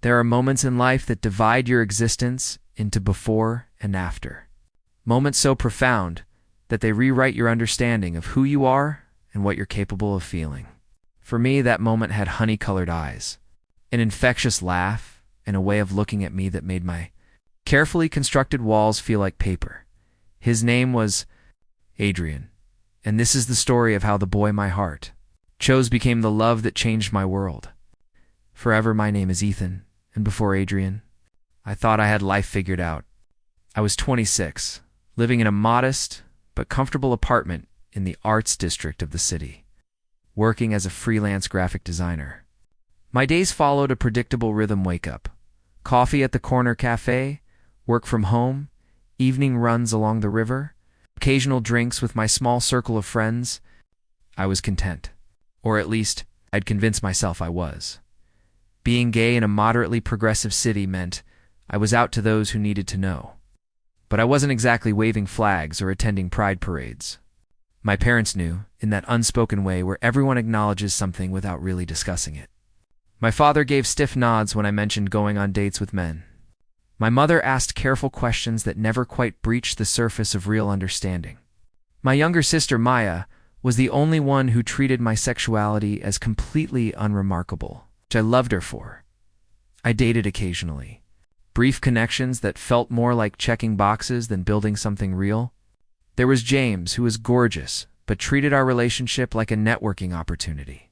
There are moments in life that divide your existence into before and after. Moments so profound that they rewrite your understanding of who you are and what you're capable of feeling. For me, that moment had honey-colored eyes, an infectious laugh, and a way of looking at me that made my carefully constructed walls feel like paper. His name was Adrian, and this is the story of how the boy my heart chose became the love that changed my world. Forever, my name is Ethan, and before Adrian, I thought I had life figured out. I was 26, living in a modest but comfortable apartment in the arts district of the city, working as a freelance graphic designer. My days followed a predictable rhythm wake-up. Coffee at the corner cafe, work from home, evening runs along the river, occasional drinks with my small circle of friends. I was content. Or at least, I'd convinced myself I was. Being gay in a moderately progressive city meant I was out to those who needed to know. But I wasn't exactly waving flags or attending pride parades. My parents knew, in that unspoken way where everyone acknowledges something without really discussing it. My father gave stiff nods when I mentioned going on dates with men. My mother asked careful questions that never quite breached the surface of real understanding. My younger sister, Maya, was the only one who treated my sexuality as completely unremarkable, which I loved her for. I dated occasionally. Brief connections that felt more like checking boxes than building something real. There was James, who was gorgeous, but treated our relationship like a networking opportunity.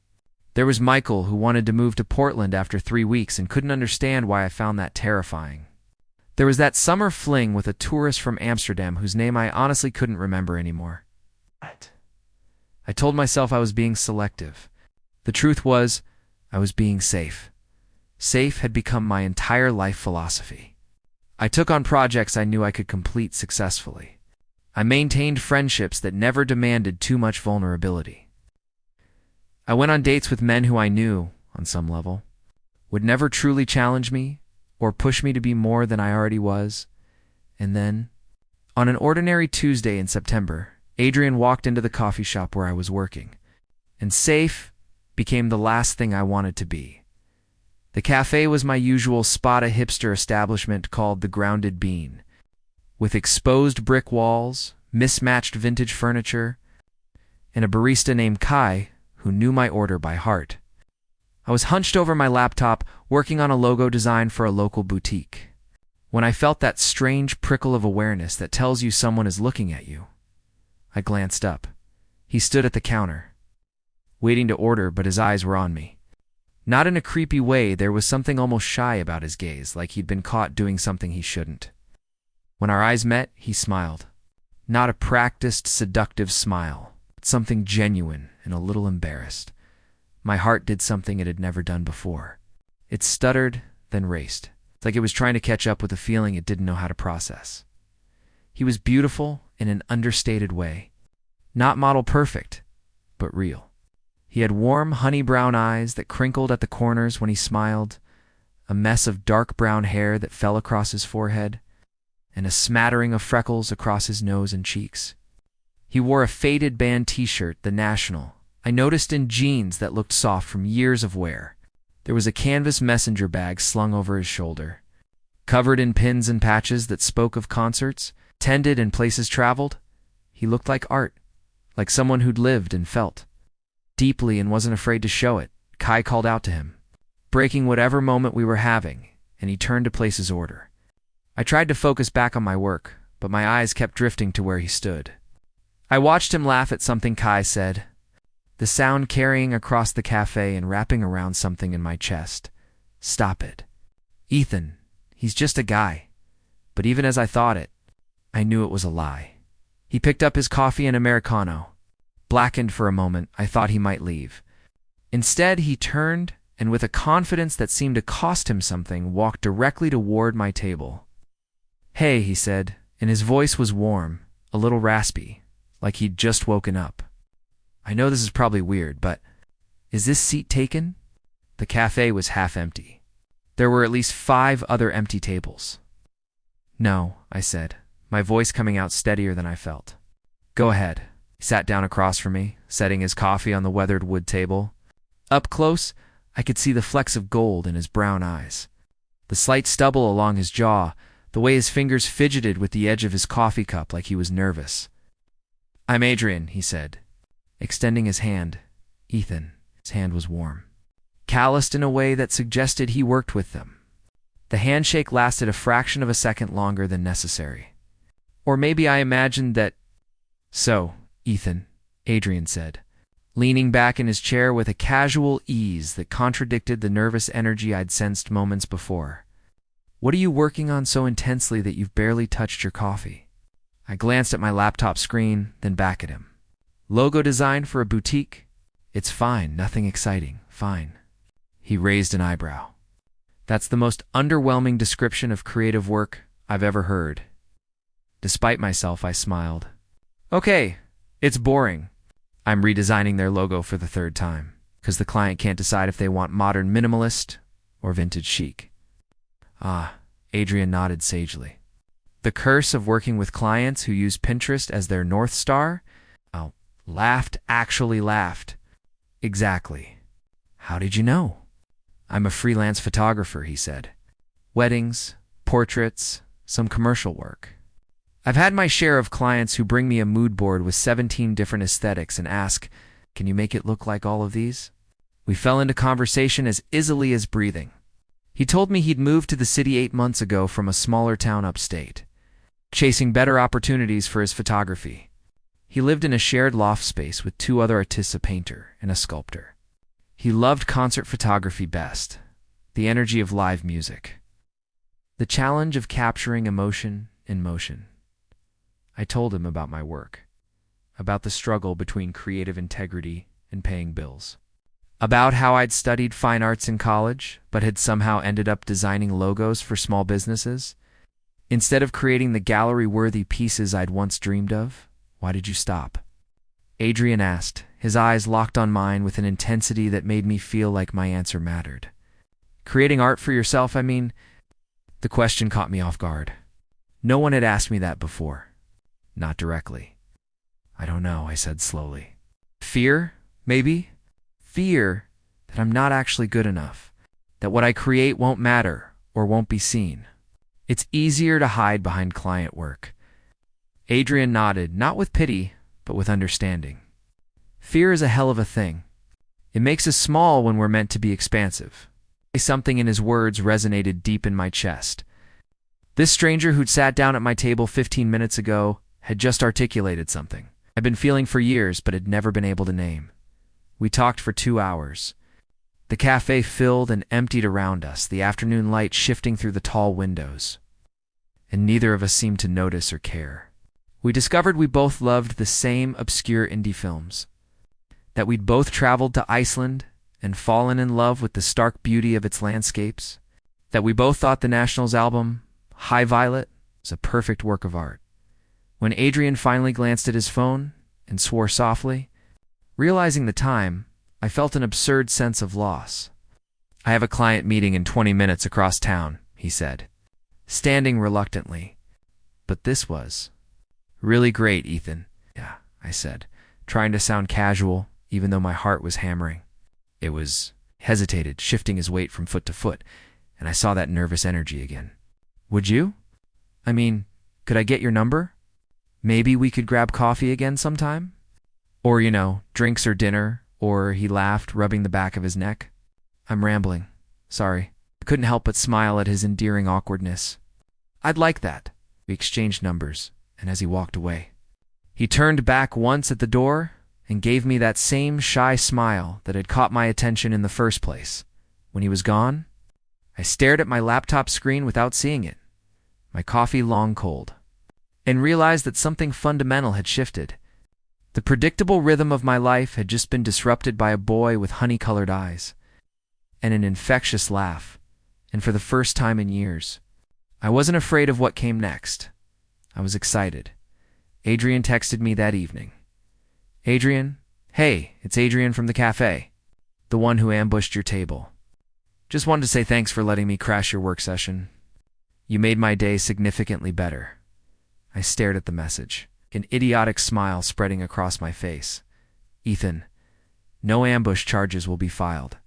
There was Michael, who wanted to move to Portland after 3 weeks and couldn't understand why I found that terrifying. There was that summer fling with a tourist from Amsterdam whose name I honestly couldn't remember anymore. I told myself I was being selective. The truth was, I was being safe. Safe had become my entire life philosophy. I took on projects I knew I could complete successfully. I maintained friendships that never demanded too much vulnerability. I went on dates with men who I knew, on some level, would never truly challenge me or push me to be more than I already was. And then, on an ordinary Tuesday in September, Adrian walked into the coffee shop where I was working, and safe became the last thing I wanted to be. The cafe was my usual spot, a hipster establishment called the Grounded Bean, with exposed brick walls, mismatched vintage furniture, and a barista named Kai who knew my order by heart. I was hunched over my laptop, working on a logo design for a local boutique, when I felt that strange prickle of awareness that tells you someone is looking at you. I glanced up. He stood at the counter, waiting to order, but his eyes were on me. Not in a creepy way, there was something almost shy about his gaze, like he'd been caught doing something he shouldn't. When our eyes met, he smiled. Not a practiced, seductive smile, but something genuine and a little embarrassed. My heart did something it had never done before. It stuttered, then raced, like it was trying to catch up with a feeling it didn't know how to process. He was beautiful in an understated way. Not model perfect, but real. He had warm, honey-brown eyes that crinkled at the corners when he smiled, a mess of dark brown hair that fell across his forehead, and a smattering of freckles across his nose and cheeks. He wore a faded band t-shirt, the National, I noticed, in jeans that looked soft from years of wear. There was a canvas messenger bag slung over his shoulder, covered in pins and patches that spoke of concerts, tended, and places traveled. He looked like art, like someone who'd lived and felt deeply and wasn't afraid to show it. Kai called out to him, breaking whatever moment we were having, and he turned to place his order. I tried to focus back on my work, but my eyes kept drifting to where he stood. I watched him laugh at something Kai said, the sound carrying across the cafe and wrapping around something in my chest. Stop it. Ethan, he's just a guy. But even as I thought it, I knew it was a lie. He picked up his coffee and Americano. Blackened for a moment, I thought he might leave. Instead, he turned and, with a confidence that seemed to cost him something, walked directly toward my table. Hey, he said, and his voice was warm, a little raspy, like he'd just woken up. I know this is probably weird, but is this seat taken? The cafe was half empty. There were at least 5 other empty tables. No, I said, my voice coming out steadier than I felt. Go ahead. He sat down across from me, setting his coffee on the weathered wood table. Up close, I could see the flecks of gold in his brown eyes. The slight stubble along his jaw, the way his fingers fidgeted with the edge of his coffee cup like he was nervous. "I'm Adrian," he said, extending his hand. Ethan. His hand was warm, calloused in a way that suggested he worked with them. The handshake lasted a fraction of a second longer than necessary. Or maybe I imagined that. "So, Ethan," Adrian said, leaning back in his chair with a casual ease that contradicted the nervous energy I'd sensed moments before. "What are you working on so intensely that you've barely touched your coffee?" I glanced at my laptop screen, then back at him. "Logo design for a boutique? It's fine, nothing exciting, fine." He raised an eyebrow. "That's the most underwhelming description of creative work I've ever heard." Despite myself, I smiled. "Okay, it's boring. I'm redesigning their logo for the third time, because the client can't decide if they want modern minimalist or vintage chic." "Ah," Adrian nodded sagely. "The curse of working with clients who use Pinterest as their North Star?" Oh, actually laughed. "Exactly." "How did you know?" "I'm a freelance photographer," he said. "Weddings, portraits, some commercial work. I've had my share of clients who bring me a mood board with 17 different aesthetics and ask, 'Can you make it look like all of these?' We fell into conversation as easily as breathing. He told me he'd moved to the city 8 months ago from a smaller town upstate, chasing better opportunities for his photography. He lived in a shared loft space with 2 other artists, a painter and a sculptor. He loved concert photography best, the energy of live music, the challenge of capturing emotion in motion. I told him about my work, about the struggle between creative integrity and paying bills, about how I'd studied fine arts in college but had somehow ended up designing logos for small businesses. Instead of creating the gallery-worthy pieces I'd once dreamed of. "Why did you stop?" Adrian asked, his eyes locked on mine with an intensity that made me feel like my answer mattered. "Creating art for yourself, I mean?" The question caught me off guard. No one had asked me that before. Not directly. "I don't know," I said slowly. "Fear, maybe? Fear that I'm not actually good enough, that what I create won't matter or won't be seen. It's easier to hide behind client work." Adrian nodded, not with pity, but with understanding. "Fear is a hell of a thing. It makes us small when we're meant to be expansive." Something in his words resonated deep in my chest. This stranger who'd sat down at my table 15 minutes ago had just articulated something I'd been feeling for years but had never been able to name. We talked for 2 hours. The cafe filled and emptied around us, the afternoon light shifting through the tall windows. And neither of us seemed to notice or care. We discovered we both loved the same obscure indie films, that we'd both traveled to Iceland and fallen in love with the stark beauty of its landscapes, that we both thought the Nationals album, High Violet, was a perfect work of art. When Adrian finally glanced at his phone and swore softly, realizing the time, I felt an absurd sense of loss. "I have a client meeting in 20 minutes across town," he said, standing reluctantly. But this was really great, Ethan. "Yeah," I said, trying to sound casual, even though my heart was hammering. It was hesitated, shifting his weight from foot to foot, and I saw that nervous energy again. "Would you? I mean, could I get your number? Maybe we could grab coffee again sometime? Or, drinks or dinner," or he laughed, rubbing the back of his neck. "I'm rambling. Sorry." I couldn't help but smile at his endearing awkwardness. "I'd like that." We exchanged numbers, and as he walked away, he turned back once at the door and gave me that same shy smile that had caught my attention in the first place. When he was gone, I stared at my laptop screen without seeing it, my coffee long cold, and realized that something fundamental had shifted. The predictable rhythm of my life had just been disrupted by a boy with honey-colored eyes and an infectious laugh, and for the first time in years, I wasn't afraid of what came next. I was excited. Adrian texted me that evening. "Adrian, hey, it's Adrian from the cafe, the one who ambushed your table. Just wanted to say thanks for letting me crash your work session. You made my day significantly better." I stared at the message, an idiotic smile spreading across my face. "Ethan, no ambush charges will be filed.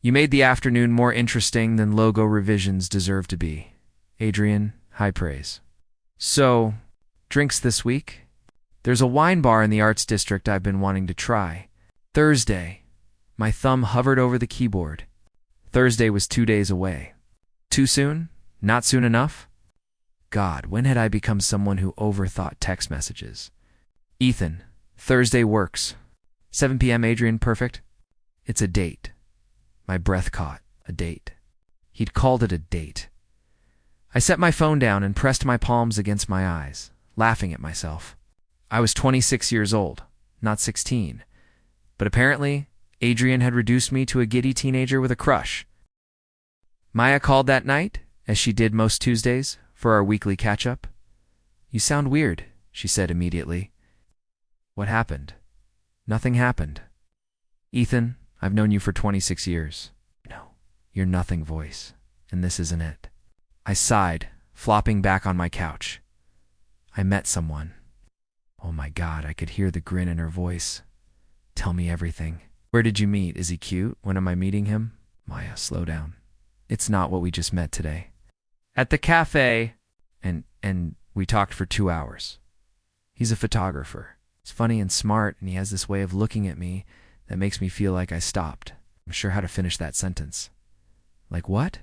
You made the afternoon more interesting than logo revisions deserve to be. Adrian, high praise. So, drinks this week? There's a wine bar in the Arts District I've been wanting to try. Thursday. My thumb hovered over the keyboard. Thursday was 2 days away. Too soon? Not soon enough? God, when had I become someone who overthought text messages? Ethan, Thursday works. 7 p.m. Adrian, perfect? It's a date. My breath caught. A date. He'd called it a date. I set my phone down and pressed my palms against my eyes, laughing at myself. I was 26 years old, not 16. But apparently, Adrian had reduced me to a giddy teenager with a crush. Maya called that night, as she did most Tuesdays, for our weekly catch-up. You sound weird, she said immediately. What happened? Nothing happened. Ethan, I've known you for 26 years. No, you're nothing, voice, and this isn't it. I sighed, flopping back on my couch. I met someone. Oh my God, I could hear the grin in her voice. Tell me everything. Where did you meet? Is he cute? When am I meeting him? Maya, slow down. It's not what we just met today. At the cafe, and we talked for 2 hours. He's a photographer. He's funny and smart, and he has this way of looking at me that makes me feel like I stopped. I'm sure how to finish that sentence. Like what?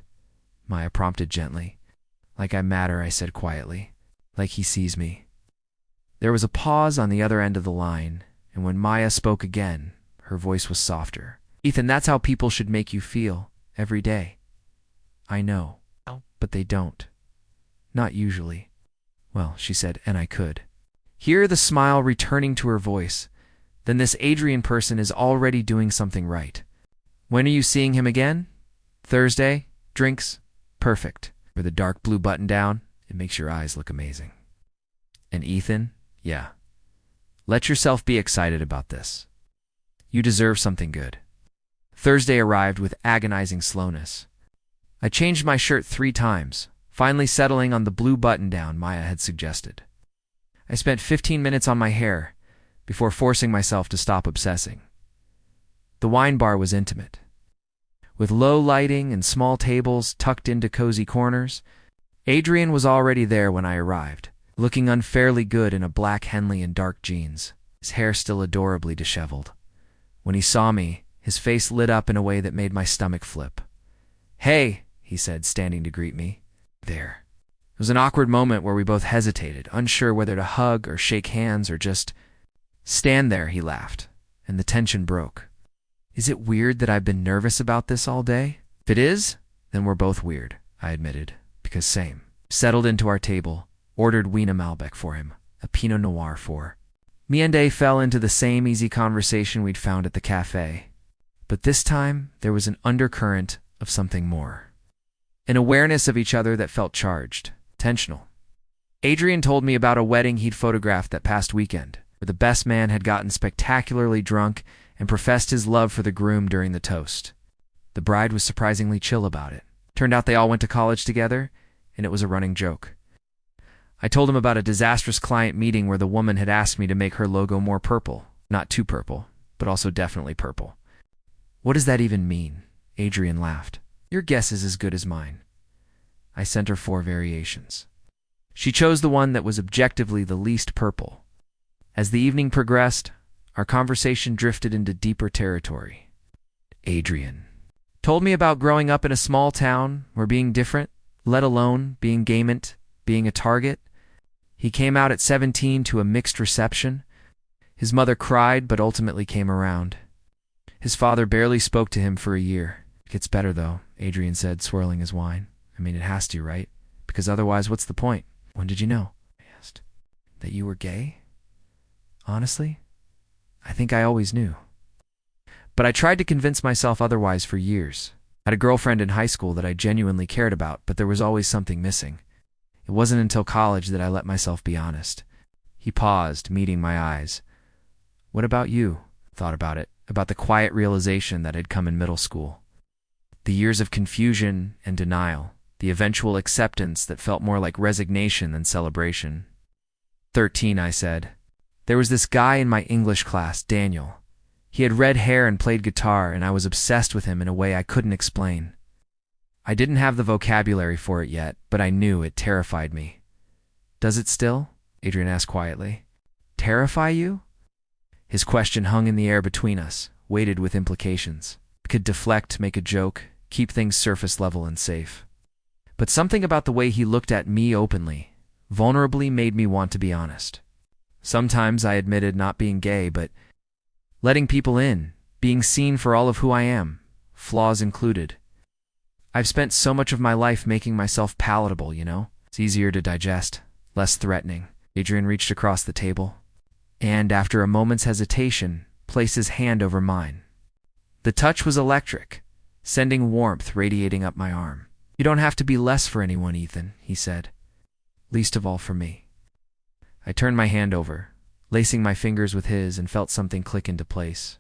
Maya prompted gently. Like I matter, I said quietly. Like he sees me. There was a pause on the other end of the line, and when Maya spoke again, her voice was softer. Ethan, that's how people should make you feel, every day. I know, but they don't. Not usually. Well, she said, and I could. Hear the smile returning to her voice. Then this Adrian person is already doing something right. When are you seeing him again? Thursday? Drinks? Perfect. With a dark blue button down, it makes your eyes look amazing. And Ethan? Yeah. Let yourself be excited about this. You deserve something good. Thursday arrived with agonizing slowness. I changed my shirt 3 times, finally settling on the blue button down Maya had suggested. I spent 15 minutes on my hair before forcing myself to stop obsessing. The wine bar was intimate. With low lighting and small tables tucked into cozy corners, Adrian was already there when I arrived, looking unfairly good in a black Henley and dark jeans, his hair still adorably disheveled. When he saw me, his face lit up in a way that made my stomach flip. Hey, he said, standing to greet me. There. It was an awkward moment where we both hesitated, unsure whether to hug or shake hands or just stand there, he laughed, and the tension broke. Is it weird that I've been nervous about this all day? If it is, then we're both weird, I admitted, because same. Settled into our table, ordered Wiener Malbec for him, a Pinot Noir for. Me and A fell into the same easy conversation we'd found at the cafe. But this time, there was an undercurrent of something more. An awareness of each other that felt charged, tensional. Adrian told me about a wedding he'd photographed that past weekend, where the best man had gotten spectacularly drunk and professed his love for the groom during the toast. The bride was surprisingly chill about it. Turned out they all went to college together, and it was a running joke. I told him about a disastrous client meeting where the woman had asked me to make her logo more purple. Not too purple, but also definitely purple. What does that even mean? Adrian laughed. Your guess is as good as mine. I sent her 4 variations. She chose the one that was objectively the least purple. As the evening progressed, our conversation drifted into deeper territory. Adrian told me about growing up in a small town where being different, let alone being gamant, being a target. He came out at 17 to a mixed reception. His mother cried but ultimately came around. His father barely spoke to him for a year. It gets better though, Adrian said, swirling his wine. I mean, it has to, right? Because otherwise, what's the point? When did you know? I asked. That you were gay? Honestly, I think I always knew. But I tried to convince myself otherwise for years. I had a girlfriend in high school that I genuinely cared about, but there was always something missing. It wasn't until college that I let myself be honest. He paused, meeting my eyes. What about you? Thought about it, about the quiet realization that had come in middle school. The years of confusion and denial, the eventual acceptance that felt more like resignation than celebration. 13, I said. There was this guy in my English class, Daniel. He had red hair and played guitar, and I was obsessed with him in a way I couldn't explain. I didn't have the vocabulary for it yet, but I knew it terrified me. "Does it still?" Adrian asked quietly. "Terrify you?" His question hung in the air between us, weighted with implications. I could deflect, make a joke, keep things surface level and safe. But something about the way he looked at me openly, vulnerably, made me want to be honest. Sometimes I admitted not being gay, but letting people in, being seen for all of who I am, flaws included. I've spent so much of my life making myself palatable, you know? It's easier to digest, less threatening. Adrian reached across the table, and after a moment's hesitation, placed his hand over mine. The touch was electric, sending warmth radiating up my arm. "You don't have to be less for anyone, Ethan," he said. "Least of all for me." I turned my hand over, lacing my fingers with his, and felt something click into place.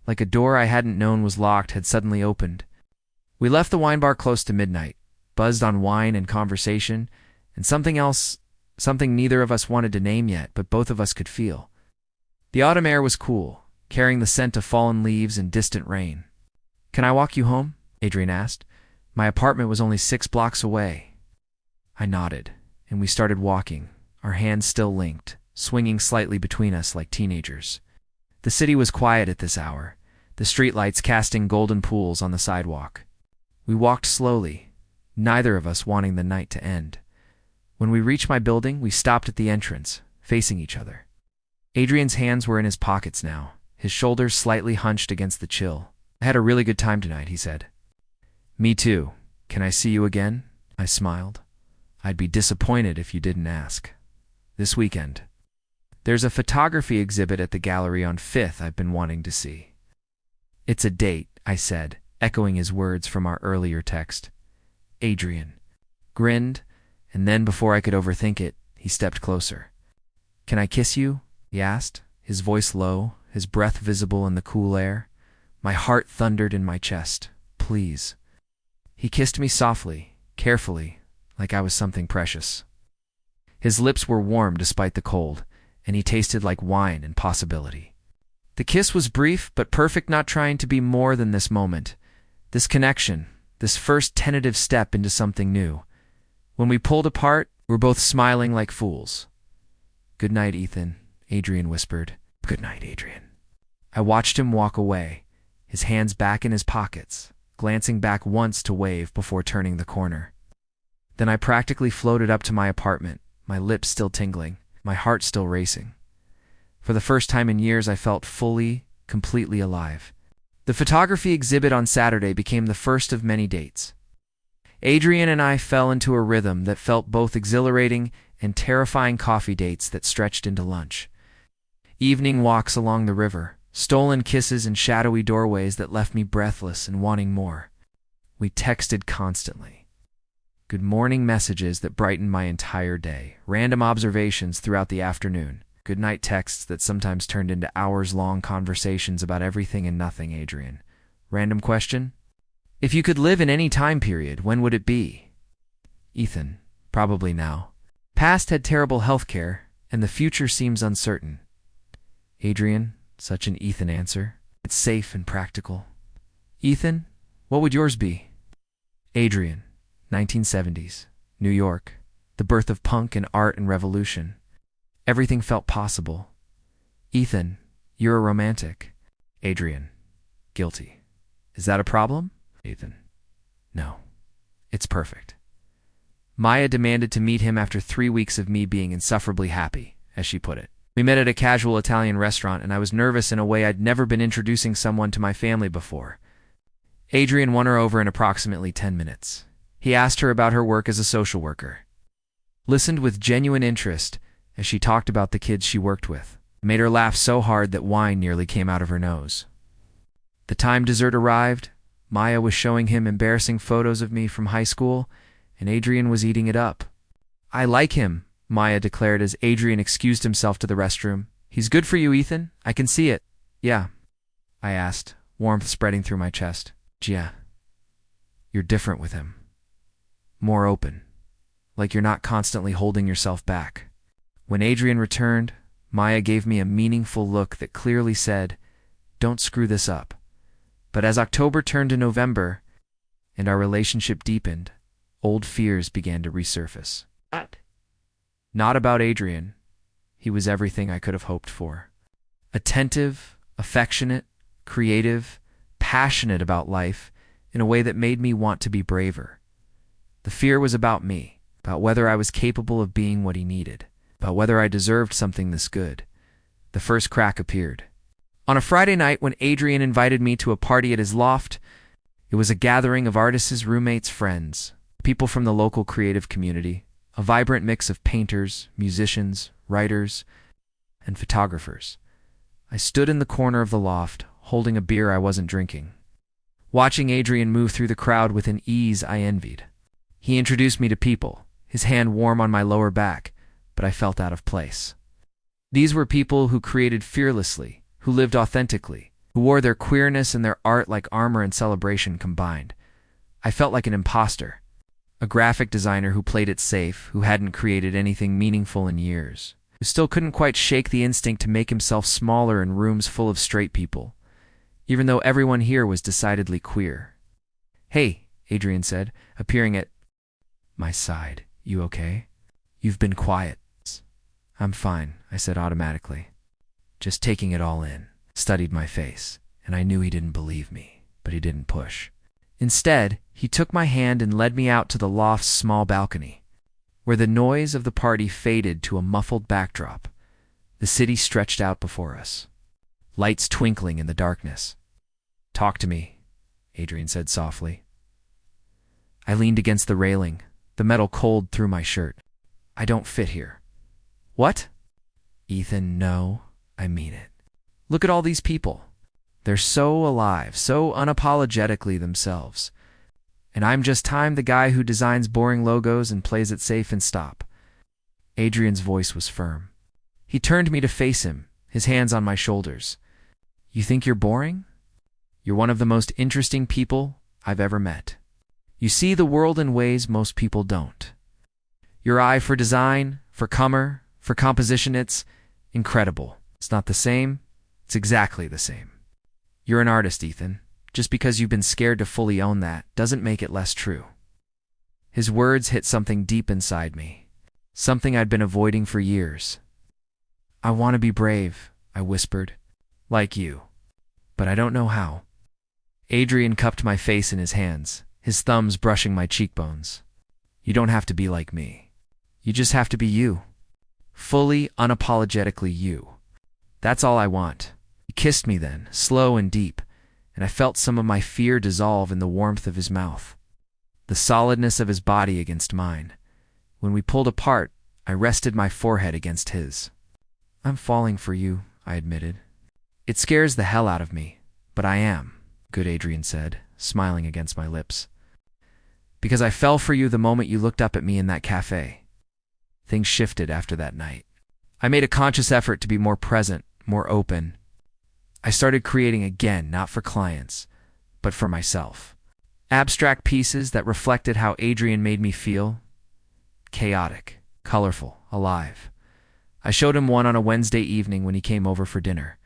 Like a door I hadn't known was locked had suddenly opened. We left the wine bar close to midnight, buzzed on wine and conversation, and something else, something neither of us wanted to name yet, but both of us could feel. The autumn air was cool, carrying the scent of fallen leaves and distant rain. "Can I walk you home?" Adrian asked. My apartment was only 6 blocks away. I nodded, and we started walking, our hands still linked, swinging slightly between us like teenagers. The city was quiet at this hour, the streetlights casting golden pools on the sidewalk. We walked slowly, neither of us wanting the night to end. When we reached my building, we stopped at the entrance, facing each other. Adrian's hands were in his pockets now, his shoulders slightly hunched against the chill. "I had a really good time tonight," he said. "Me too. Can I see you again?" I smiled. "I'd be disappointed if you didn't ask. This weekend. There's a photography exhibit at the gallery on 5th I've been wanting to see." "It's a date," I said, echoing his words from our earlier text. Adrian grinned, and then before I could overthink it, he stepped closer. "Can I kiss you?" he asked, his voice low, his breath visible in the cool air. My heart thundered in my chest. "Please." He kissed me softly, carefully, like I was something precious. His lips were warm despite the cold, and he tasted like wine and possibility. The kiss was brief but perfect, not trying to be more than this moment, this connection, this first tentative step into something new. When we pulled apart, we were both smiling like fools. "Good night, Ethan," Adrian whispered. "Good night, Adrian." I watched him walk away, his hands back in his pockets, glancing back once to wave before turning the corner. Then I practically floated up to my apartment, my lips still tingling, my heart still racing. For the first time in years, I felt fully, completely alive. The photography exhibit on Saturday became the first of many dates. Adrian and I fell into a rhythm that felt both exhilarating and terrifying, coffee dates that stretched into lunch. Evening walks along the river, stolen kisses in shadowy doorways that left me breathless and wanting more. We texted constantly. Good morning messages that brightened my entire day, random observations throughout the afternoon, good night texts that sometimes turned into hours-long conversations about everything and nothing. Adrian. Random question? If you could live in any time period, when would it be? Ethan. Probably now. Past had terrible health care, and the future seems uncertain. Adrian. Such an Ethan answer. It's safe and practical. Ethan, what would yours be? Adrian. 1970s. New York. The birth of punk and art and revolution. Everything felt possible. Ethan, you're a romantic. Adrian. Guilty. Is that a problem? Ethan. No. It's perfect. Maya demanded to meet him after 3 weeks of me being insufferably happy, as she put it. We met at a casual Italian restaurant, and I was nervous in a way I'd never been introducing someone to my family before. Adrian won her over in approximately 10 minutes. He asked her about her work as a social worker. Listened with genuine interest as she talked about the kids she worked with. Made her laugh so hard that wine nearly came out of her nose. The time dessert arrived. Maya was showing him embarrassing photos of me from high school, and Adrian was eating it up. "I like him," Maya declared as Adrian excused himself to the restroom. "He's good for you, Ethan. I can see it." "Yeah," I asked, warmth spreading through my chest. "Yeah. You're different with him. More open. Like you're not constantly holding yourself back." When Adrian returned, Maya gave me a meaningful look that clearly said, don't screw this up. But as October turned to November and our relationship deepened, old fears began to resurface. Not about Adrian. He was everything I could have hoped for. Attentive, affectionate, creative, passionate about life in a way that made me want to be braver. The fear was about me, about whether I was capable of being what he needed, about whether I deserved something this good. The first crack appeared. On a Friday night when Adrian invited me to a party at his loft, it was a gathering of artists' roommates, friends, people from the local creative community, a vibrant mix of painters, musicians, writers, and photographers. I stood in the corner of the loft, holding a beer I wasn't drinking, watching Adrian move through the crowd with an ease I envied. He introduced me to people, his hand warm on my lower back, but I felt out of place. These were people who created fearlessly, who lived authentically, who wore their queerness and their art like armor and celebration combined. I felt like an imposter, a graphic designer who played it safe, who hadn't created anything meaningful in years, who still couldn't quite shake the instinct to make himself smaller in rooms full of straight people, even though everyone here was decidedly queer. "Hey," Adrian said, appearing at my side. "You okay? You've been quiet." "I'm fine," I said automatically, just taking it all in. Studied my face, and I knew he didn't believe me, but he didn't push. Instead, he took my hand and led me out to the loft's small balcony, where the noise of the party faded to a muffled backdrop. The city stretched out before us, lights twinkling in the darkness. "Talk to me," Adrian said softly. I leaned against the railing, the metal cold through my shirt. "I don't fit here." "What?" "Ethan, no, I mean it. Look at all these people. They're so alive, so unapologetically themselves. And I'm just the guy who designs boring logos and plays it safe and stop." Adrian's voice was firm. He turned me to face him, his hands on my shoulders. "You think you're boring? You're one of the most interesting people I've ever met. You see the world in ways most people don't. Your eye for design, for color, for composition, it's incredible. It's not the same, it's exactly the same. You're an artist, Ethan. Just because you've been scared to fully own that doesn't make it less true." His words hit something deep inside me, something I'd been avoiding for years. "I want to be brave," I whispered, "like you, but I don't know how." Adrian cupped my face in his hands, his thumbs brushing my cheekbones. "You don't have to be like me. You just have to be you. Fully, unapologetically you. That's all I want." He kissed me then, slow and deep, and I felt some of my fear dissolve in the warmth of his mouth, the solidness of his body against mine. When we pulled apart, I rested my forehead against his. "I'm falling for you," I admitted. "It scares the hell out of me, but I am," good Adrian said, smiling against my lips. "Because I fell for you the moment you looked up at me in that cafe." Things shifted after that night. I made a conscious effort to be more present, more open. I started creating again, not for clients, but for myself. Abstract pieces that reflected how Adrian made me feel. Chaotic, colorful, alive. I showed him one on a Wednesday evening when he came over for dinner.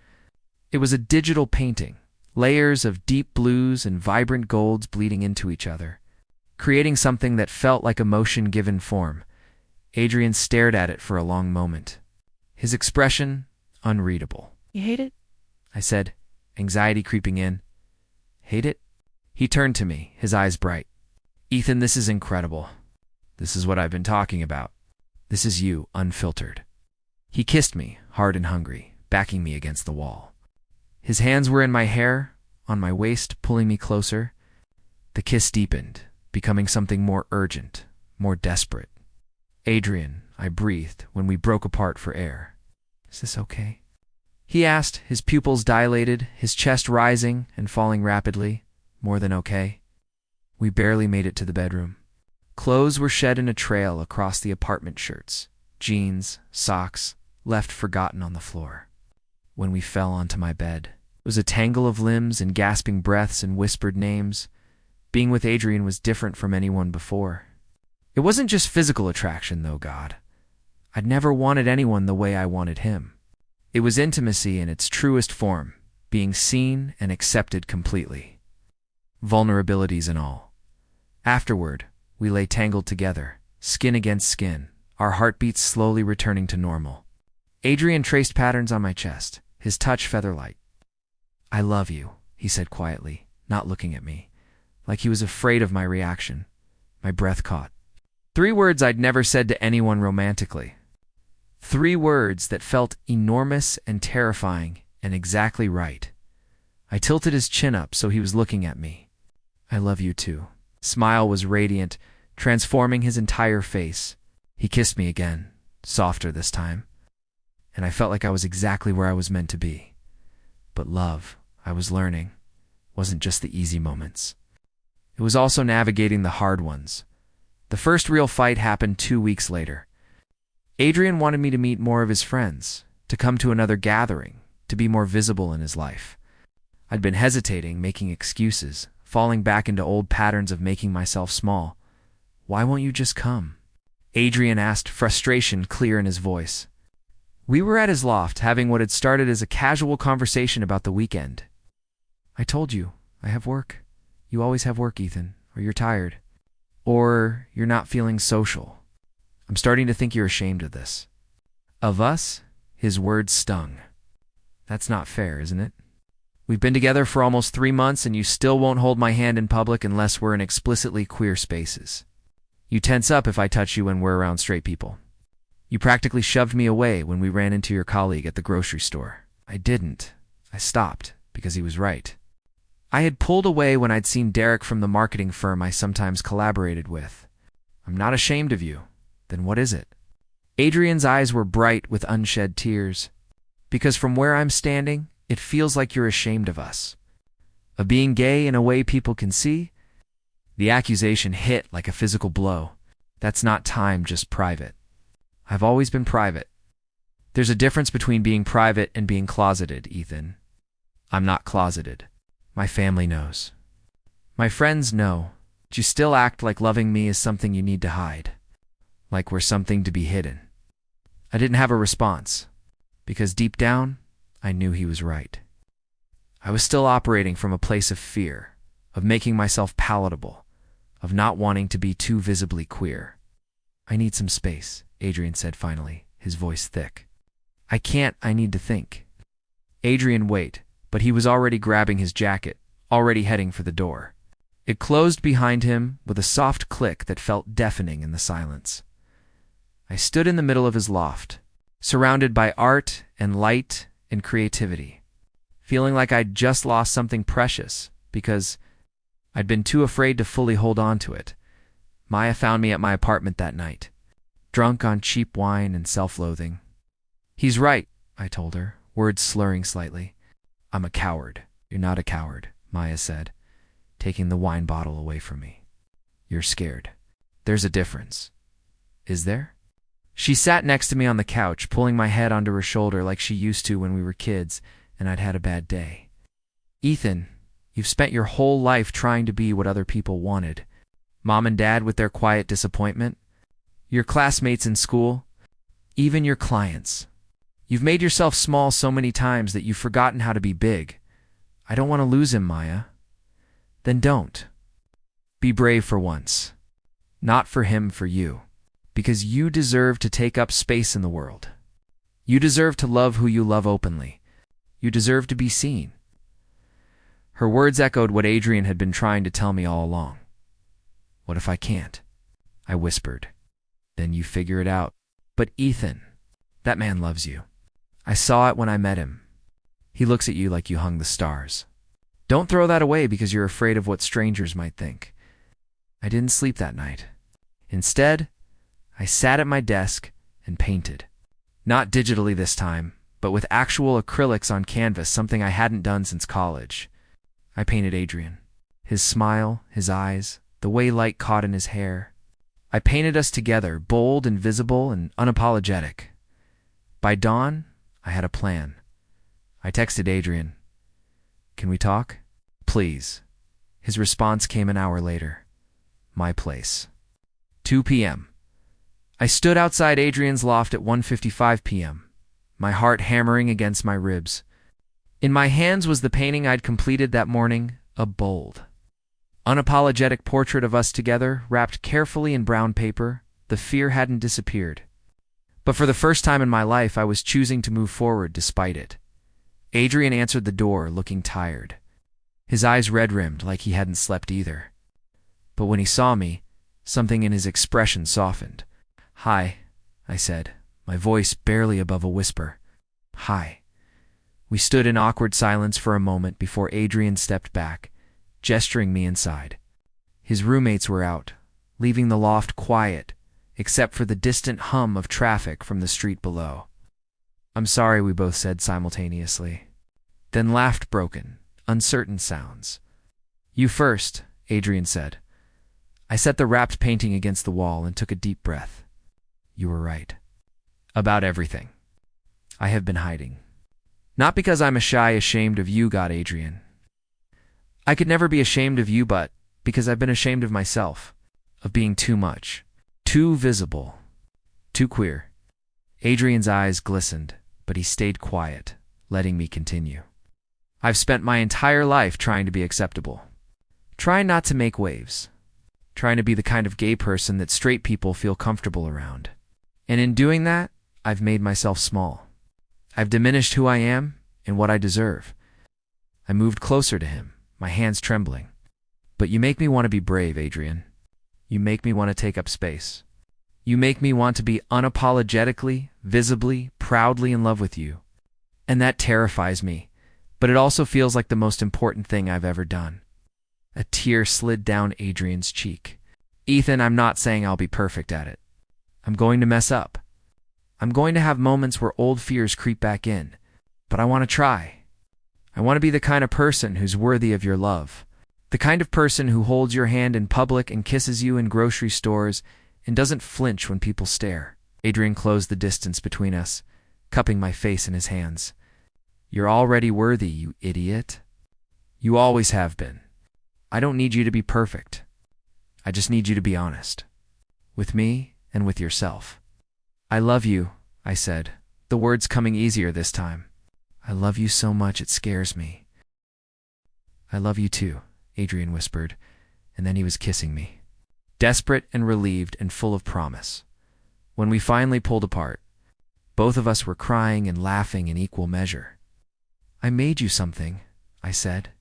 It was a digital painting, layers of deep blues and vibrant golds bleeding into each other, creating something that felt like emotion given form. Adrian stared at it for a long moment, his expression unreadable. "You hate it?" I said, anxiety creeping in. "Hate it?" He turned to me, his eyes bright. "Ethan, this is incredible. This is what I've been talking about. This is you, unfiltered." He kissed me, hard and hungry, backing me against the wall. His hands were in my hair, on my waist, pulling me closer. The kiss deepened, becoming something more urgent, more desperate. "Adrian," I breathed when we broke apart for air. "Is this okay?" He asked, his pupils dilated, his chest rising and falling rapidly. "More than okay." We barely made it to the bedroom. Clothes were shed in a trail across the apartment, shirts, jeans, socks, left forgotten on the floor. When we fell onto my bed, it was a tangle of limbs and gasping breaths and whispered names. Being with Adrian was different from anyone before. It wasn't just physical attraction, though, God. I'd never wanted anyone the way I wanted him. It was intimacy in its truest form, being seen and accepted completely, vulnerabilities and all. Afterward, we lay tangled together, skin against skin, our heartbeats slowly returning to normal. Adrian traced patterns on my chest, his touch feather-light. "I love you," he said quietly, not looking at me, like he was afraid of my reaction. My breath caught. 3 words I'd never said to anyone romantically. 3 words that felt enormous and terrifying and exactly right. I tilted his chin up so he was looking at me. "I love you too." Smile was radiant, transforming his entire face. He kissed me again, softer this time, and I felt like I was exactly where I was meant to be. But love, I was learning, wasn't just the easy moments. It was also navigating the hard ones. The first real fight happened 2 weeks later. Adrian wanted me to meet more of his friends, to come to another gathering, to be more visible in his life. I'd been hesitating, making excuses, falling back into old patterns of making myself small. "Why won't you just come?" Adrian asked, frustration clear in his voice. We were at his loft, having what had started as a casual conversation about the weekend. "I told you, I have work. You always have work, Ethan, or you're tired. Or you're not feeling social. I'm starting to think you're ashamed of this." Of us? His words stung. "That's not fair, isn't it? We've been together for almost 3 months and you still won't hold my hand in public unless we're in explicitly queer spaces. You tense up if I touch you when we're around straight people. You practically shoved me away when we ran into your colleague at the grocery store." I didn't. I stopped, because he was right. I had pulled away when I'd seen Derek from the marketing firm I sometimes collaborated with. "I'm not ashamed of you. Then what is it?" Adrian's eyes were bright with unshed tears. "Because from where I'm standing, it feels like you're ashamed of us. Of being gay in a way people can see." The accusation hit like a physical blow. "That's not time, just private." "I've always been private." "There's a difference between being private and being closeted, Ethan." "I'm not closeted. My family knows. My friends know. But you still act like loving me is something you need to hide. Like we're something to be hidden." I didn't have a response, because deep down, I knew he was right. I was still operating from a place of fear, of making myself palatable, of not wanting to be too visibly queer. "I need some space," Adrian said finally, his voice thick. "I can't, I need to think." Adrian wait, but he was already grabbing his jacket, already heading for the door. It closed behind him with a soft click that felt deafening in the silence. I stood in the middle of his loft, surrounded by art and light and creativity, feeling like I'd just lost something precious because I'd been too afraid to fully hold on to it. Maya found me at my apartment that night, drunk on cheap wine and self-loathing. "He's right," I told her, words slurring slightly. "I'm a coward." "You're not a coward," Maya said, taking the wine bottle away from me. "You're scared. There's a difference." "Is there?" She sat next to me on the couch, pulling my head onto her shoulder like she used to when we were kids and I'd had a bad day. "Ethan, you've spent your whole life trying to be what other people wanted. Mom and Dad with their quiet disappointment, your classmates in school, even your clients. You've made yourself small so many times that you've forgotten how to be big. I don't want to lose him, Maya." "Then don't. Be brave for once. Not for him, for you. Because you deserve to take up space in the world. You deserve to love who you love openly. You deserve to be seen." Her words echoed what Adrian had been trying to tell me all along. "What if I can't?" I whispered. "Then you figure it out." "But Ethan, that man loves you. I saw it when I met him. He looks at you like you hung the stars. Don't throw that away because you're afraid of what strangers might think." I didn't sleep that night. Instead, I sat at my desk and painted. Not digitally this time, but with actual acrylics on canvas, something I hadn't done since college. I painted Adrian. His smile, his eyes, the way light caught in his hair. I painted us together, bold and visible and unapologetic. By dawn, I had a plan. I texted Adrian, "Can we talk?" "Please." His response came an hour later. "My place." 2 p.m. I stood outside Adrian's loft at 1:55 p.m., my heart hammering against my ribs. In my hands was the painting I'd completed that morning, a bold, unapologetic portrait of us together, wrapped carefully in brown paper. The fear hadn't disappeared. But for the first time in my life, I was choosing to move forward despite it. Adrian answered the door, looking tired. His eyes red-rimmed, like he hadn't slept either. But when he saw me, something in his expression softened. "Hi," I said, my voice barely above a whisper. "Hi." We stood in awkward silence for a moment before Adrian stepped back, gesturing me inside. His roommates were out, leaving the loft quiet, except for the distant hum of traffic from the street below. "I'm sorry," we both said simultaneously. Then laughed broken, uncertain sounds. "You first," Adrian said. I set the wrapped painting against the wall and took a deep breath. "You were right. About everything. I have been hiding. Not because I'm ashamed of you, God Adrian. I could never be ashamed of you, but because I've been ashamed of myself, of being too much, too visible, too queer." Adrian's eyes glistened, but he stayed quiet, letting me continue. "I've spent my entire life trying to be acceptable, trying not to make waves, trying to be the kind of gay person that straight people feel comfortable around. And in doing that, I've made myself small. I've diminished who I am and what I deserve." I moved closer to him, my hands trembling. "But you make me want to be brave, Adrian. You make me want to take up space. You make me want to be unapologetically, visibly, proudly in love with you. And that terrifies me, but it also feels like the most important thing I've ever done." A tear slid down Adrian's cheek. "Ethan, I'm not saying I'll be perfect at it. I'm going to mess up. I'm going to have moments where old fears creep back in, but I want to try. I want to be the kind of person who's worthy of your love, the kind of person who holds your hand in public and kisses you in grocery stores and doesn't flinch when people stare." Adrian closed the distance between us, cupping my face in his hands. "You're already worthy, you idiot. You always have been. I don't need you to be perfect. I just need you to be honest. With me and with yourself." "I love you," I said, the words coming easier this time. "I love you so much it scares me." "I love you too," Adrian whispered, and then he was kissing me. Desperate and relieved and full of promise. When we finally pulled apart, both of us were crying and laughing in equal measure. "I made you something," I said.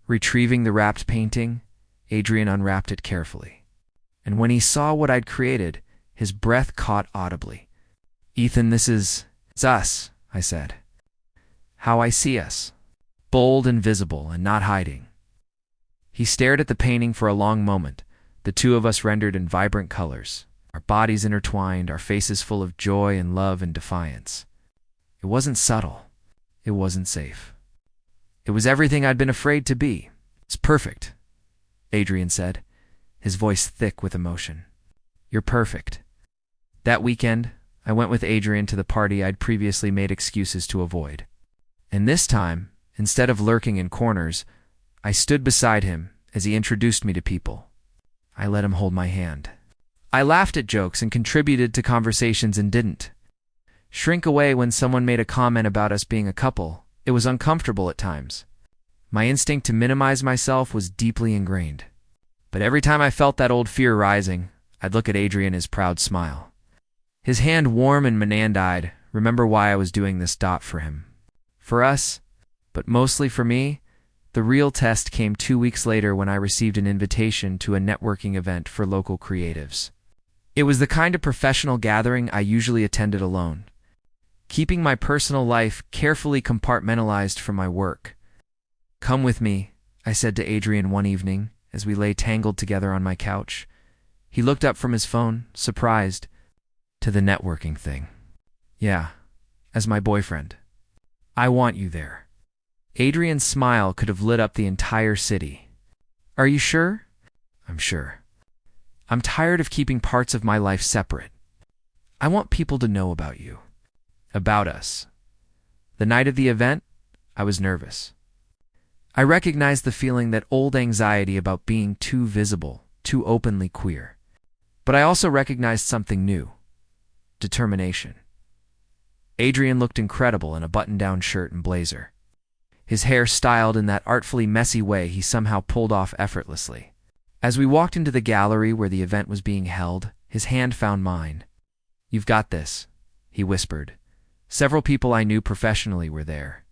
Retrieving the wrapped painting, Adrian unwrapped it carefully. And when he saw what I'd created, his breath caught audibly. "Ethan, it's us," I said. "How I see us. Bold and visible and not hiding." He stared at the painting for a long moment, the two of us rendered in vibrant colors, our bodies intertwined, our faces full of joy and love and defiance. It wasn't subtle. It wasn't safe. It was everything I'd been afraid to be. "It's perfect," Adrian said, his voice thick with emotion. "You're perfect." That weekend, I went with Adrian to the party I'd previously made excuses to avoid. And this time, instead of lurking in corners, I stood beside him as he introduced me to people. I let him hold my hand. I laughed at jokes and contributed to conversations and didn't shrink away when someone made a comment about us being a couple. It was uncomfortable at times. My instinct to minimize myself was deeply ingrained. But every time I felt that old fear rising, I'd look at Adrian, his proud smile. His hand warm and Menand-eyed, remember why I was doing this for him. For us, but mostly for me, the real test came 2 weeks later when I received an invitation to a networking event for local creatives. It was the kind of professional gathering I usually attended alone, keeping my personal life carefully compartmentalized from my work. "Come with me," I said to Adrian one evening as we lay tangled together on my couch. He looked up from his phone, surprised. "To the networking thing?" "Yeah, as my boyfriend. I want you there." Adrian's smile could have lit up the entire city. "Are you sure?" "I'm sure. I'm tired of keeping parts of my life separate. I want people to know about you. About us." The night of the event, I was nervous. I recognized the feeling, that old anxiety about being too visible, too openly queer. But I also recognized something new: determination. Adrian looked incredible in a button-down shirt and blazer. his hair styled in that artfully messy way he somehow pulled off effortlessly. As we walked into the gallery where the event was being held, his hand found mine. "You've got this," he whispered. Several people I knew professionally were there.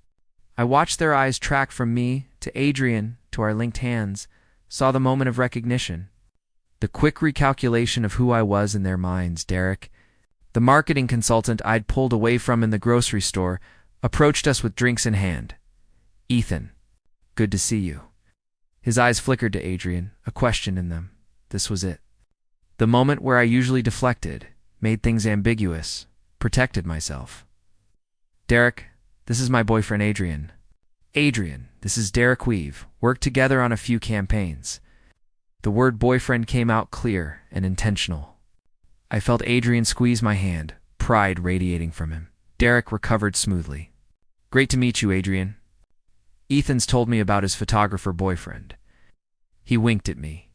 I watched their eyes track from me to Adrian to our linked hands, saw the moment of recognition. The quick recalculation of who I was in their minds. Derek, the marketing consultant I'd pulled away from in the grocery store, approached us with drinks in hand. "Ethan, good to see you." His eyes flickered to Adrian, a question in them. This was it. The moment where I usually deflected, made things ambiguous, protected myself. "Derek, this is my boyfriend Adrian." "Adrian, this is Derek. We've worked together on a few campaigns." The word boyfriend came out clear and intentional. I felt Adrian squeeze my hand, pride radiating from him. Derek recovered smoothly. "Great to meet you, Adrian. Ethan's told me about his photographer boyfriend." He winked at me.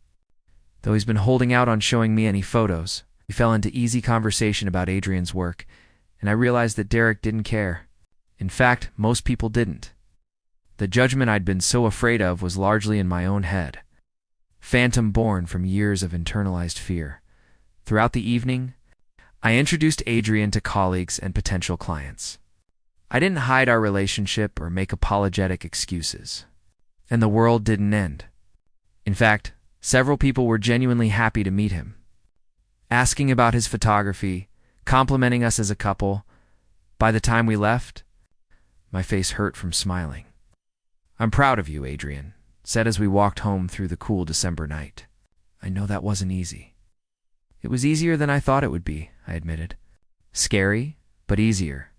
Though he's been holding out on showing me any photos, we fell into easy conversation about Adrian's work, and I realized that Derek didn't care. In fact, most people didn't. The judgment I'd been so afraid of was largely in my own head. Phantom born from years of internalized fear. Throughout the evening, I introduced Adrian to colleagues and potential clients. I didn't hide our relationship or make apologetic excuses. And the world didn't end. In fact, several people were genuinely happy to meet him, asking about his photography, complimenting us as a couple. By the time we left, my face hurt from smiling. "I'm proud of you, Adrian," said as we walked home through the cool December night. "I know that wasn't easy." "It was easier than I thought it would be," I admitted. "Scary, but easier.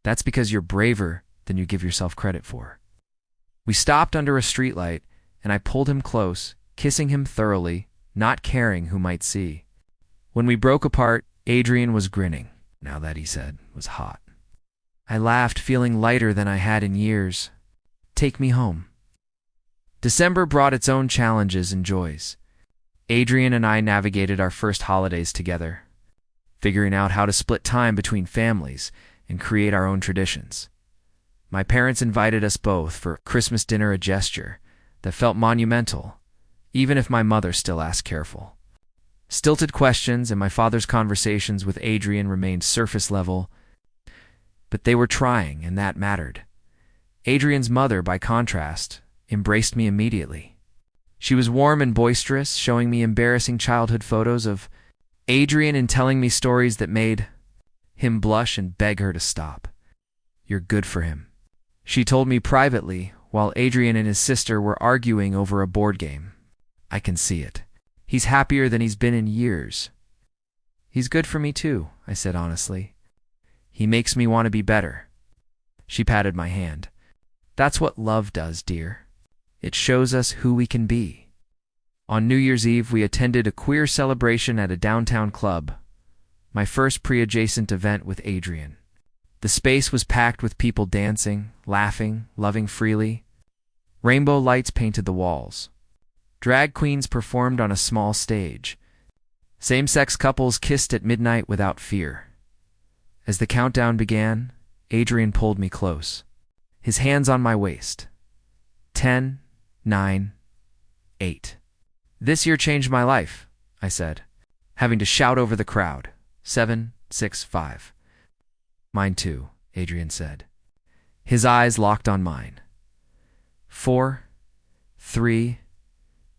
That's because you're braver than you give yourself credit for." We stopped under a streetlight, and I pulled him close, kissing him thoroughly, not caring who might see. When we broke apart, Adrian was grinning. Now that, he said, was hot. I laughed, feeling lighter than I had in years. "Take me home." December brought its own challenges and joys. Adrian and I navigated our first holidays together, figuring out how to split time between families and create our own traditions. My parents invited us both for Christmas dinner, a gesture that felt monumental, even if my mother still asked careful. Stilted questions and my father's conversations with Adrian remained surface level, but they were trying, and that mattered. Adrian's mother, by contrast, embraced me immediately. She was warm and boisterous, showing me embarrassing childhood photos of Adrian and telling me stories that made him blush and beg her to stop. "You're good for him," she told me privately, while Adrian and his sister were arguing over a board game. "I can see it. He's happier than he's been in years." "He's good for me too," I said honestly. "He makes me want to be better." She patted my hand. "That's what love does, dear. It shows us who we can be." On New Year's Eve, we attended a queer celebration at a downtown club, my first pre-adjacent event with Adrian. The space was packed with people dancing, laughing, loving freely. Rainbow lights painted the walls. Drag queens performed on a small stage. Same-sex couples kissed at midnight without fear. As the countdown began, Adrian pulled me close, his hands on my waist. 10, 9, 8. "This year changed my life," I said, having to shout over the crowd. 7, 6, 5. "Mine too," Adrian said. His eyes locked on mine. 4, 3,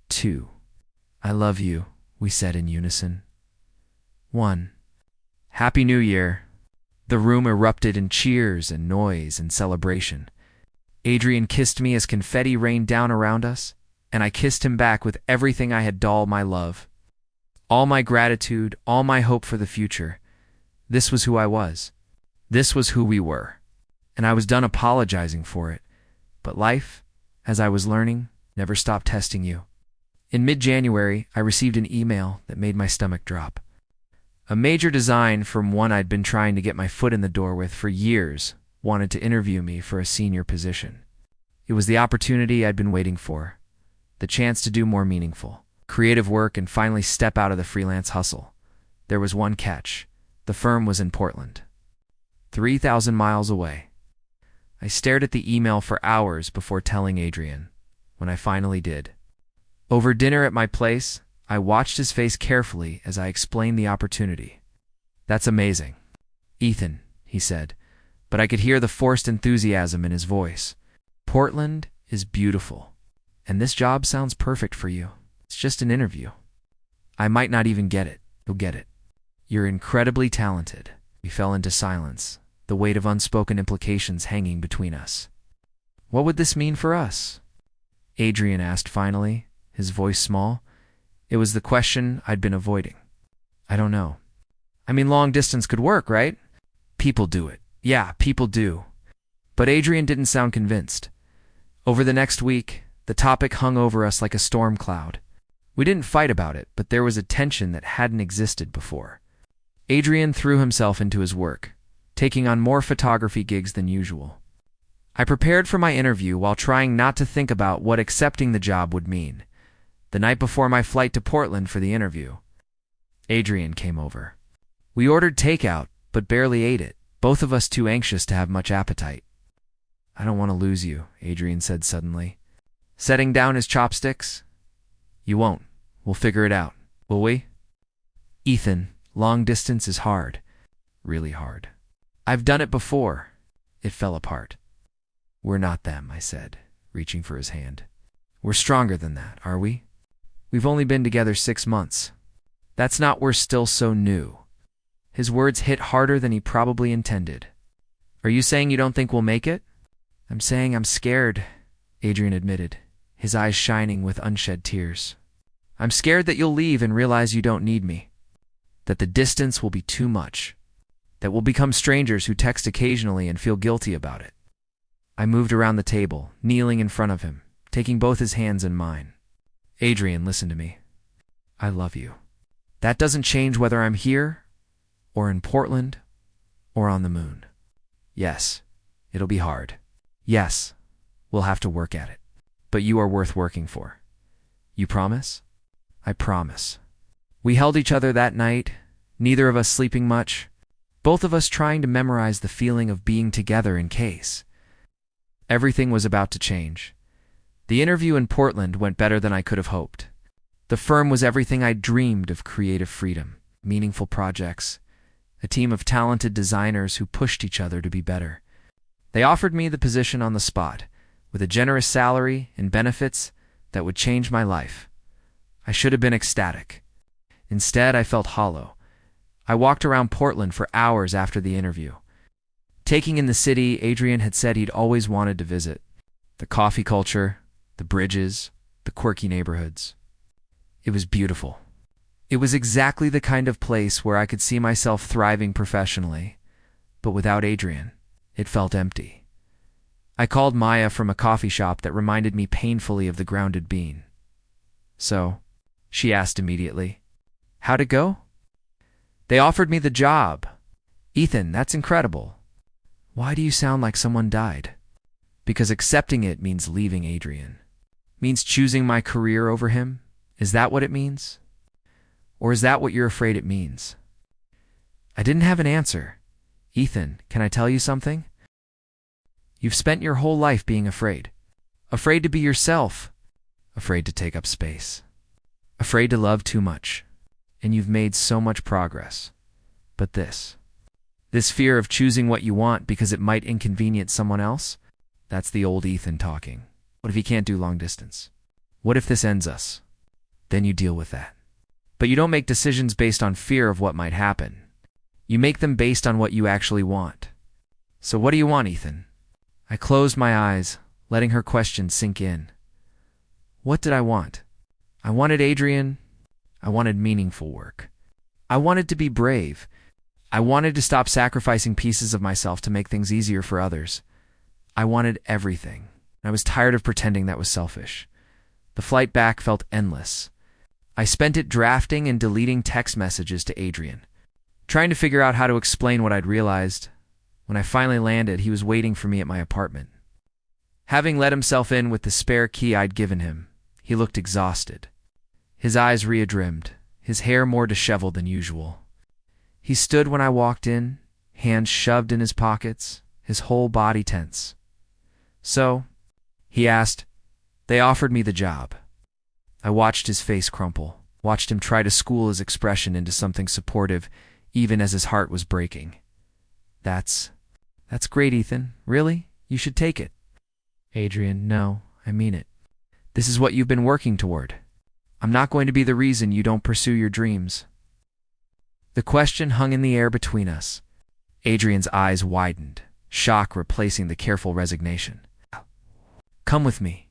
2. "I love you," we said in unison. 1. "Happy New Year." The room erupted in cheers and noise and celebration. Adrian kissed me as confetti rained down around us, and I kissed him back with everything I had, all my love, all my gratitude, all my hope for the future. This was who I was. This was who we were. And I was done apologizing for it. But life, as I was learning, never stopped testing you. In mid-January, I received an email that made my stomach drop. A major design from one I'd been trying to get my foot in the door with for years wanted to interview me for a senior position. It was the opportunity I'd been waiting for, the chance to do more meaningful, creative work and finally step out of the freelance hustle. There was one catch. The firm was in Portland, 3,000 miles away. I stared at the email for hours before telling Adrian, when I finally did. Over dinner at my place, I watched his face carefully as I explained the opportunity. "That's amazing, Ethan," he said, but I could hear the forced enthusiasm in his voice. "Portland is beautiful, and this job sounds perfect for you. It's just an interview. I might not even get it. You'll get it. You're incredibly talented." We fell into silence, the weight of unspoken implications hanging between us. "What would this mean for us?" Adrian asked finally, his voice small. It was the question I'd been avoiding. "I don't know. I mean, long distance could work, right? People do it. Yeah, people do." But Adrian didn't sound convinced. Over the next week, the topic hung over us like a storm cloud. We didn't fight about it, but there was a tension that hadn't existed before. Adrian threw himself into his work, taking on more photography gigs than usual. I prepared for my interview while trying not to think about what accepting the job would mean. The night before my flight to Portland for the interview, Adrian came over. We ordered takeout, but barely ate it, both of us too anxious to have much appetite. "I don't want to lose you," Adrian said suddenly, setting down his chopsticks. "You won't. We'll figure it out, will we?" "Ethan, long distance is hard. Really hard. I've done it before. It fell apart." "We're not them," I said, reaching for his hand. "We're stronger than that, are we? We've only been together 6 months. That's not we're still so new." His words hit harder than he probably intended. "Are you saying you don't think we'll make it?" "I'm saying I'm scared," Adrian admitted, his eyes shining with unshed tears. "I'm scared that you'll leave and realize you don't need me. That the distance will be too much. That we'll become strangers who text occasionally and feel guilty about it." I moved around the table, kneeling in front of him, taking both his hands in mine. "Adrian, listen to me. I love you. That doesn't change whether I'm here, or in Portland, or on the moon. Yes, it'll be hard. Yes, we'll have to work at it. But you are worth working for. You promise?" "I promise." We held each other that night, neither of us sleeping much, both of us trying to memorize the feeling of being together in case. Everything was about to change. The interview in Portland went better than I could have hoped. The firm was everything I'd dreamed of: creative freedom, meaningful projects, a team of talented designers who pushed each other to be better. They offered me the position on the spot, with a generous salary and benefits that would change my life. I should have been ecstatic. Instead, I felt hollow. I walked around Portland for hours after the interview, taking in the city Adrian had said he'd always wanted to visit. The coffee culture, the bridges, the quirky neighborhoods. It was beautiful. It was exactly the kind of place where I could see myself thriving professionally, but without Adrian, it felt empty. I called Maya from a coffee shop that reminded me painfully of the grounded bean. "So," she asked immediately, "how'd it go?" "They offered me the job." "Ethan, that's incredible." "Why do you sound like someone died?" "Because accepting it means leaving Adrian. Means choosing my career over him. Is that what it means? Or is that what you're afraid it means?" I didn't have an answer. "Ethan, can I tell you something? You've spent your whole life being afraid. Afraid to be yourself. Afraid to take up space. Afraid to love too much. And you've made so much progress. But this fear of choosing what you want because it might inconvenience someone else, that's the old Ethan talking. What if he can't do long distance? What if this ends us? Then you deal with that. But you don't make decisions based on fear of what might happen. You make them based on what you actually want. So what do you want, Ethan?" I closed my eyes, letting her question sink in. What did I want? I wanted Adrian. I wanted meaningful work. I wanted to be brave. I wanted to stop sacrificing pieces of myself to make things easier for others. I wanted everything. I was tired of pretending that was selfish. The flight back felt endless. I spent it drafting and deleting text messages to Adrian, trying to figure out how to explain what I'd realized. When I finally landed, he was waiting for me at my apartment. Having let himself in with the spare key I'd given him, he looked exhausted. His eyes readrimmed, his hair more disheveled than usual. He stood when I walked in, hands shoved in his pockets, his whole body tense. So, he asked, they offered me the job. I watched his face crumple, watched him try to school his expression into something supportive, even as his heart was breaking. That's great, Ethan. Really? You should take it. Adrian, no, I mean it. This is what you've been working toward. I'm not going to be the reason you don't pursue your dreams. The question hung in the air between us. Adrian's eyes widened, shock replacing the careful resignation. Come with me.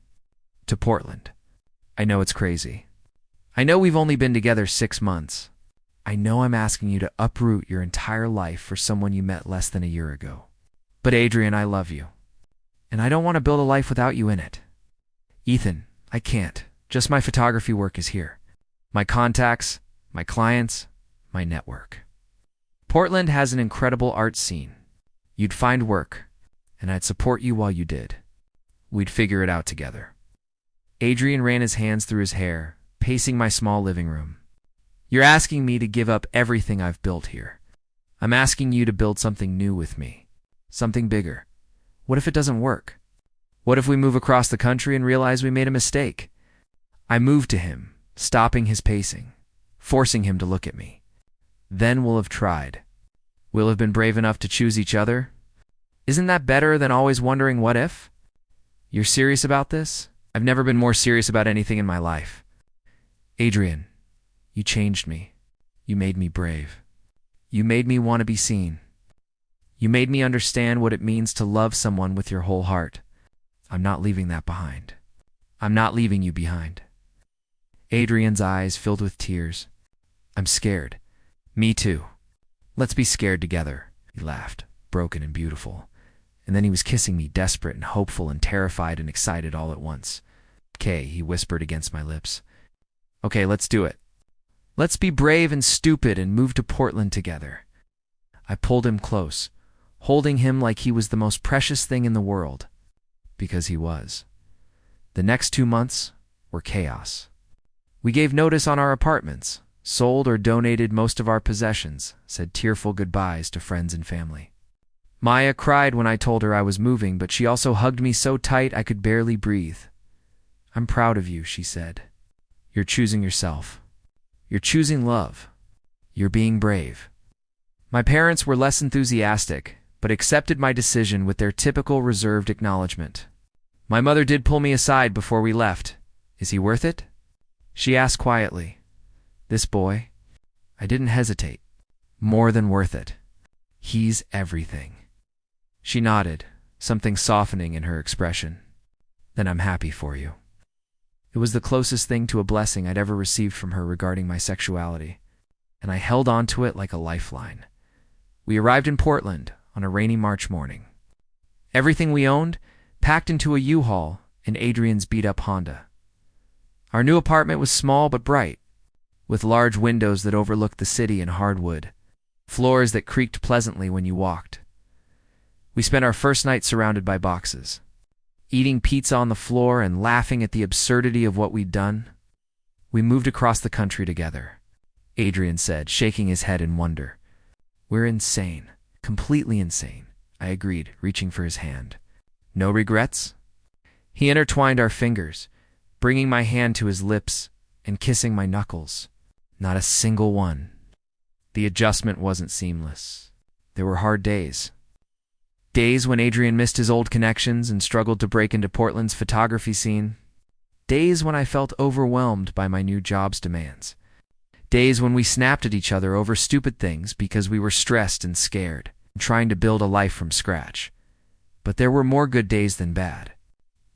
To Portland. I know it's crazy. I know we've only been together 6 months. I know I'm asking you to uproot your entire life for someone you met less than a year ago. But Adrian, I love you. And I don't want to build a life without you in it. Ethan, I can't. Just my photography work is here. My contacts, my clients, my network. Portland has an incredible art scene. You'd find work, and I'd support you while you did. We'd figure it out together. Adrian ran his hands through his hair, pacing my small living room. You're asking me to give up everything I've built here. I'm asking you to build something new with me. Something bigger. What if it doesn't work? What if we move across the country and realize we made a mistake? I moved to him, stopping his pacing, forcing him to look at me. Then we'll have tried. We'll have been brave enough to choose each other. Isn't that better than always wondering what if? You're serious about this? I've never been more serious about anything in my life. Adrian, you changed me. You made me brave. You made me want to be seen. You made me understand what it means to love someone with your whole heart. I'm not leaving that behind. I'm not leaving you behind. Adrian's eyes filled with tears. I'm scared. Me too. Let's be scared together. He laughed, broken and beautiful. And then he was kissing me, desperate and hopeful and terrified and excited all at once. Okay, he whispered against my lips. Okay, let's do it. Let's be brave and stupid and move to Portland together. I pulled him close, holding him like he was the most precious thing in the world. Because he was. The next 2 months were chaos. We gave notice on our apartments, sold or donated most of our possessions, said tearful goodbyes to friends and family. Maya cried when I told her I was moving, but she also hugged me so tight I could barely breathe. I'm proud of you, she said. You're choosing yourself. You're choosing love. You're being brave. My parents were less enthusiastic, but accepted my decision with their typical reserved acknowledgement. My mother did pull me aside before we left. Is he worth it? She asked quietly. This boy? I didn't hesitate. More than worth it. He's everything. She nodded, something softening in her expression. Then I'm happy for you. It was the closest thing to a blessing I'd ever received from her regarding my sexuality, and I held on to it like a lifeline. We arrived in Portland on a rainy March morning. Everything we owned packed into a U-Haul in Adrian's beat-up Honda. Our new apartment was small but bright, with large windows that overlooked the city in hardwood, floors that creaked pleasantly when you walked. We spent our first night surrounded by boxes, eating pizza on the floor and laughing at the absurdity of what we'd done. We moved across the country together, Adrian said, shaking his head in wonder. We're insane, completely insane, I agreed, reaching for his hand. No regrets? He intertwined our fingers, bringing my hand to his lips and kissing my knuckles. Not a single one. The adjustment wasn't seamless. There were hard days. Days when Adrian missed his old connections and struggled to break into Portland's photography scene. Days when I felt overwhelmed by my new job's demands. Days when we snapped at each other over stupid things because we were stressed and scared, trying to build a life from scratch. But there were more good days than bad.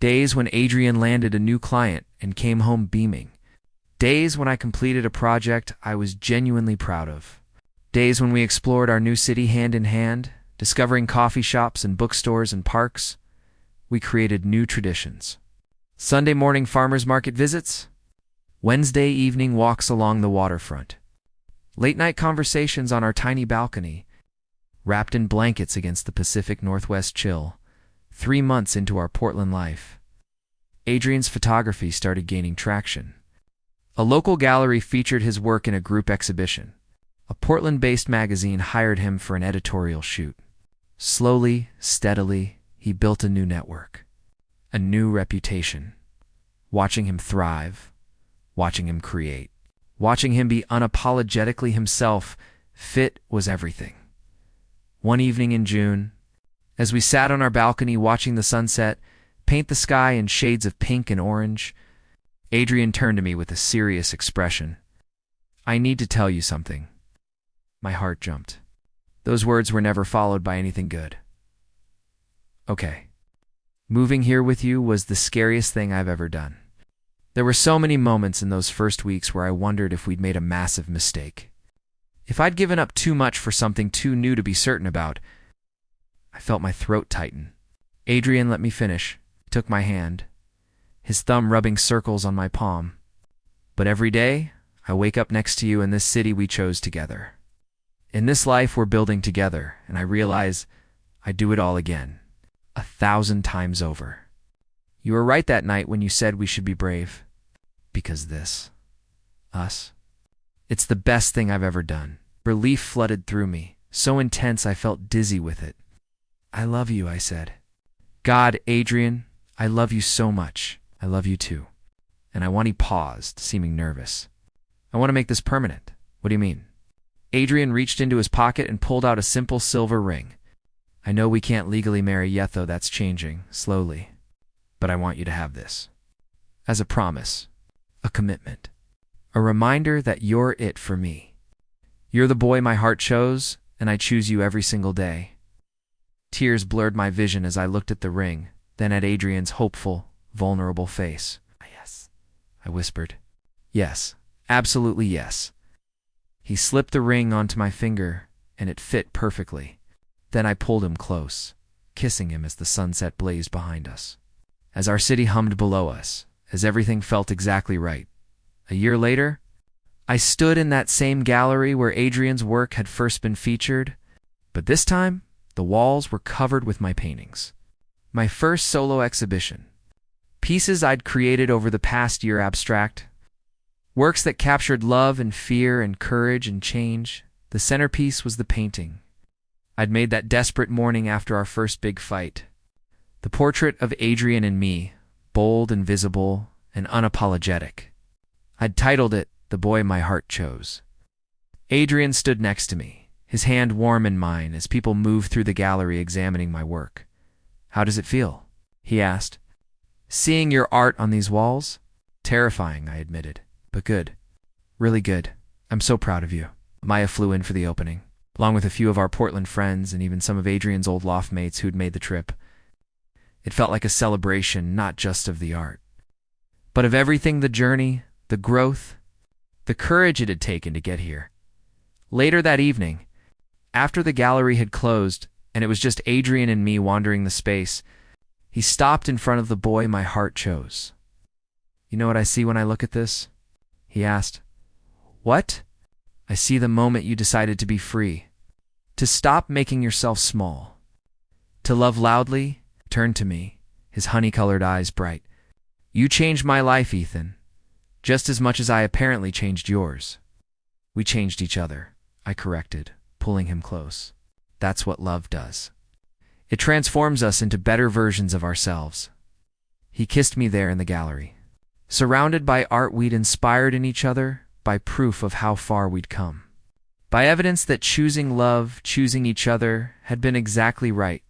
Days when Adrian landed a new client and came home beaming. Days when I completed a project I was genuinely proud of. Days when we explored our new city hand in hand, discovering coffee shops and bookstores and parks. We created new traditions. Sunday morning farmers market visits. Wednesday evening walks along the waterfront. Late night conversations on our tiny balcony, wrapped in blankets against the Pacific Northwest chill. 3 months into our Portland life, Adrian's photography started gaining traction. A local gallery featured his work in a group exhibition. A Portland-based magazine hired him for an editorial shoot. Slowly, steadily, he built a new network. a new reputation. Watching him thrive, watching him create, watching him be unapologetically himself, fit was everything. One evening in June, as we sat on our balcony watching the sunset paint the sky in shades of pink and orange, Adrian turned to me with a serious expression. "I need to tell you something." My heart jumped. Those words were never followed by anything good. "Okay. Moving here with you was the scariest thing I've ever done." There were so many moments in those first weeks where I wondered if we'd made a massive mistake. If I'd given up too much for something too new to be certain about. I felt my throat tighten. Adrian let me finish, took my hand, his thumb rubbing circles on my palm. "But every day, I wake up next to you in this city we chose together. In this life we're building together, and I realize I'd do it all again, 1,000 times over. You were right that night when you said we should be brave. Because this, us, it's the best thing I've ever done." Relief flooded through me, so intense I felt dizzy with it. "I love you," I said. "God, Adrian, I love you so much. I love you too." And he paused, seeming nervous. "I want to make this permanent." "What do you mean?" Adrian reached into his pocket and pulled out a simple silver ring. "I know we can't legally marry yet, though that's changing, slowly. But I want you to have this. As a promise, a commitment, a reminder that you're it for me. You're the boy my heart chose, and I choose you every single day." Tears blurred my vision as I looked at the ring, then at Adrian's hopeful, vulnerable face. "Yes," I whispered. "Yes, absolutely yes." He slipped the ring onto my finger, and it fit perfectly. Then I pulled him close, kissing him as the sunset blazed behind us, as our city hummed below us, as everything felt exactly right. A year later, I stood in that same gallery where Adrian's work had first been featured, but this time, the walls were covered with my paintings. My first solo exhibition. Pieces I'd created over the past year abstract. Works that captured love and fear and courage and change. The centerpiece was the painting I'd made that desperate morning after our first big fight. The portrait of Adrian and me, bold and visible and unapologetic. I'd titled it, "The Boy My Heart Chose." Adrian stood next to me, his hand warm in mine as people moved through the gallery examining my work. "How does it feel?" he asked. "Seeing your art on these walls?" "Terrifying," I admitted, "but good. Really good. I'm so proud of you." Maya flew in for the opening, along with a few of our Portland friends and even some of Adrian's old loft mates who'd made the trip. It felt like a celebration not just of the art, but of everything: the journey, the growth, the courage it had taken to get here. Later that evening, after the gallery had closed and it was just Adrian and me wandering the space, he stopped in front of the boy my heart chose. "You know what I see when I look at this?" he asked. "What?" "I see the moment you decided to be free, to stop making yourself small, to love loudly." Turned to me, his honey-colored eyes bright. "You changed my life, Ethan, just as much as I apparently changed yours." "We changed each other," I corrected, pulling him close. "That's what love does. It transforms us into better versions of ourselves." He kissed me there in the gallery, surrounded by art we'd inspired in each other, by proof of how far we'd come, by evidence that choosing love, choosing each other, had been exactly right.